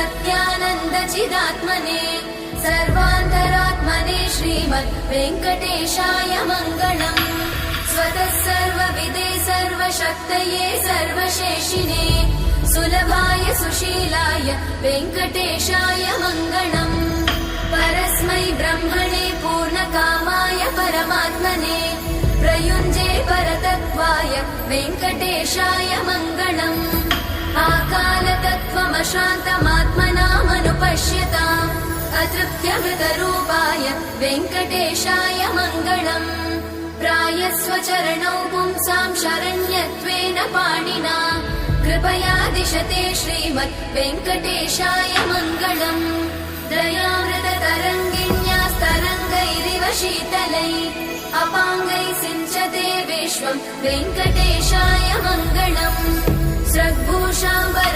सत्यानन्दचिदात्मने सर्वान्तरात्मने श्रीमद् वेङ्कटेशाय मङ्गलम्। स्वतः सर्वविदे सर्वशक्तये सर्वशेषिने सुलभाय सुशीलाय वेङ्कटेशाय मङ्गलम्। परस्मै ब्रह्मणे पूर्णकामाय परमात्मने प्रयुञ्जे परतत्त्वाय वेङ्कटेशाय मङ्गलम्। आकालतत्त्वमशान्तमात्मनामनुपश्यताम् अतृप्त्यमृतरूपाय वेङ्कटेशाय मङ्गलम्। प्रायस्वचरणौ पुंसां शरण्यत्वेन पाणिना कृपया दिशते श्रीमद् वेङ्कटेशाय मङ्गलम्। दयामृततरङ्गिण्यास्तरङ्गैरिव शीतलै अपाङ्गैः सिञ्चते विश्वं वेङ्कटेशाय मङ्गलम्। स्रग्भूषाम्बर